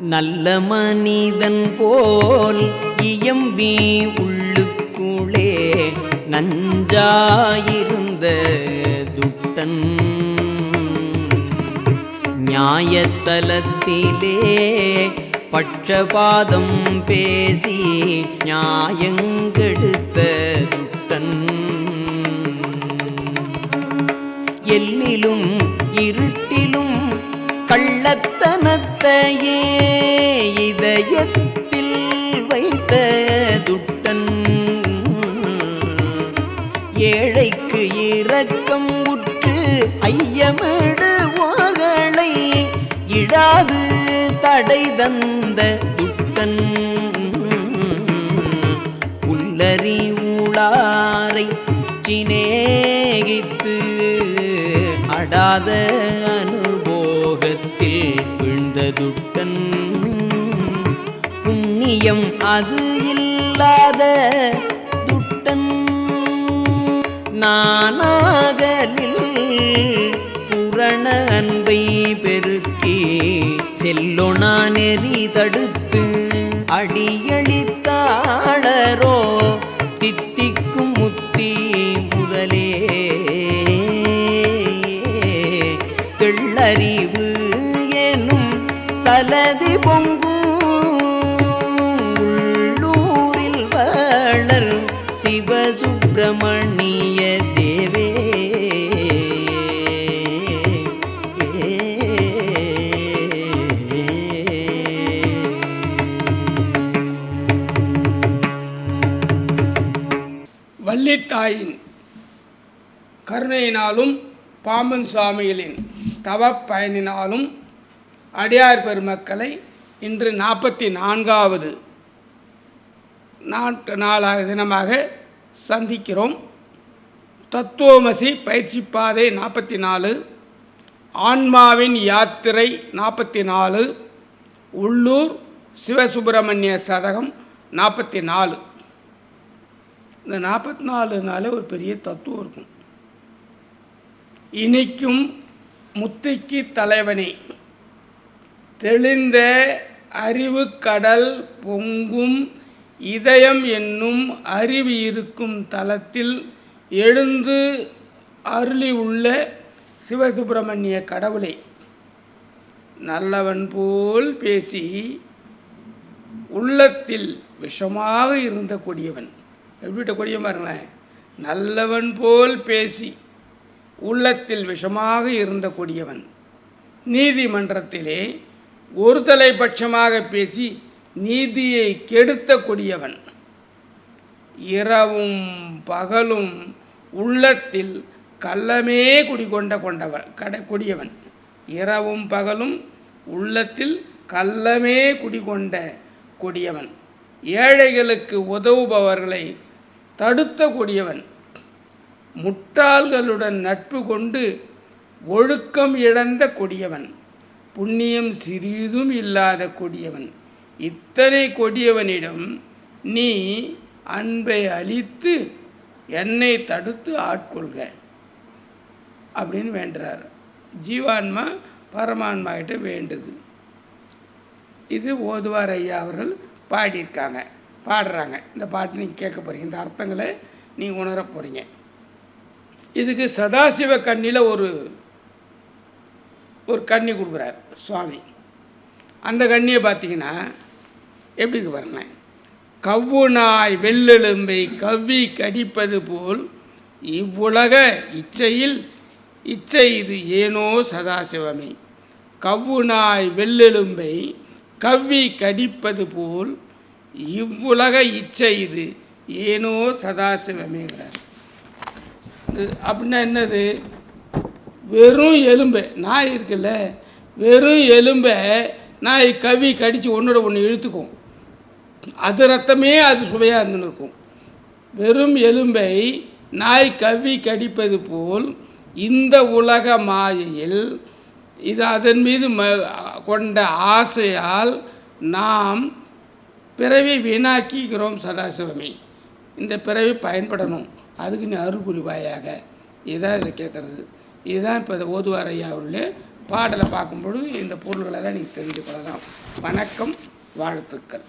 நல்ல மனிதன் போல் இயம்பி உள்ளுக்குளே நஞ்சாயிருந்த துட்டன் நியாயத்தலத்திலே பட்சபாதம் பேசி நியாயங்கெடுத்த துட்டன் எல்லிலும் இருட்டிலும் கள்ளத்தனத்தையே இதயத்தில் வைத்த துட்டன் ஏழைக்கு இரக்கம் உற்று ஐயமிடுவோர்களை இடாது தடை தந்த துட்டன் புல்லறி ஊளாரை சிநேகித்து அடாத அனுபோகத்தில் விழுந்த துட்டன் புண்ணியம் அது இல்லாத துட்டன் நானாகலில் புரண அன்பை பெருக்கி செல்லொணா நெறி தடுத்து அடியளித்தாளரோ தித்திக்கும் முத்தி முதலே தெள்ளறிவு எனும் சலதி பொங்கும் உள்ளூரில் வளர் சிவசுப்பிரமணிய தேவே வள்ளித்தாயின் கருணையினாலும் பாம்பன் சுவாமிகளின் தவ பயனினாலும் அடியார் பெருமக்களை இன்று 44வது நாளாக தினமாக சந்திக்கிறோம். தத்துவமசி பயிற்சி பாதை 44, ஆன்மாவின் யாத்திரை 44, உள்ளூர் சிவசுப்பிரமணிய சதகம் 44. இந்த 44 ஒரு பெரிய தத்துவம் இருக்கும். இனிக்கும் முத்திக்கு தலைவனே, தெளிந்த அறிவு கடல் பொங்கும் இதயம் என்னும் அறிவு இருக்கும் தலத்தில் எழுந்து அருளி உள்ள சிவசுப்பிரமணிய கடவுளே, நல்லவன் போல் பேசி உள்ளத்தில் விஷமாக இருந்த கொடியவன். எப்படிட்ட கொடியவன் பாருங்களேன். நல்லவன் போல் பேசி உள்ளத்தில் விஷமாக இருந்த கொடியவன், நீதிமன்றத்திலே ஒரு தலைபட்சமாக பேசி நீதியை கெடுத்த கொடியவன், இரவும் பகலும் உள்ளத்தில் கள்ளமே கொடியவன், இரவும் பகலும் உள்ளத்தில் கள்ளமே குடிகொண்ட கொடியவன், ஏழைகளுக்கு உதவுபவர்களை தடுத்த கொடியவன், முட்டாள்களுடன் நட்பு கொண்டு ஒழுக்கம் இழந்த கொடியவன், புண்ணியம் சிறிதும் இல்லாத கொடியவன். இத்தனை கொடியவனிடம் நீ அன்பை அளித்து என்னை தடுத்து ஆட்கொள்க அப்படின்னு வேண்டுறார். ஜீவான்மா பரமான்மா கிட்ட வேண்டுது. இது ஓதுவார் ஐயா அவர்கள் பாடுறாங்க. இந்த பாட்டு நீங்கள் கேட்க போகிறீங்க, இந்த அர்த்தங்களை நீங்கள் உணர போகிறீங்க. இதுக்கு சதாசிவ கண்ணியில் ஒரு கண்ணி கொடுக்குறார் சுவாமி. அந்த கண்ணியை பார்த்தீங்கன்னா எப்படி இருக்கு பாருங்களேன். கவ்வு நாய் வெள்ளெலும்பை கவ்வி கடிப்பது போல் இவ்வுலக இச்சை இது ஏனோ சதாசிவமே. கவ்வு நாய் வெள்ளெலும்பை கவ்வி கடிப்பது போல் இவ்வுலக இச்சை இது ஏனோ சதாசிவமேங்கிறார். அப்படின்னா என்னது? வெறும் எலும்பை, நாய் இருக்குல்ல, வெறும் எலும்பை நாய் கவ்வி கடித்து ஒன்றோட ஒன்று இழுத்துக்கும். அது ரத்தமே அது சுவையாக இருந்துன்னு இருக்கும். வெறும் எலும்பை நாய் கவ்வி கடிப்பது போல் இந்த உலக மாயையில் இது அதன் மீது கொண்ட ஆசையால் நாம் பிறவி வீணாக்கிக்கிறோம் சதாசிவமே. இந்த பிறவி பயன்படணும், அதுக்கு நீ அருள் புரிவாயாக. இதுதான் இதை கேட்குறது. இதுதான் இப்போ ஓதுவார் ஐயா அவர்களே பாடலை பார்க்கும் பொழுது இந்த பொருள்களை தான் நீங்கள் தெரிந்து கொள்ளலாம். வணக்கம், வாழ்த்துக்கள்.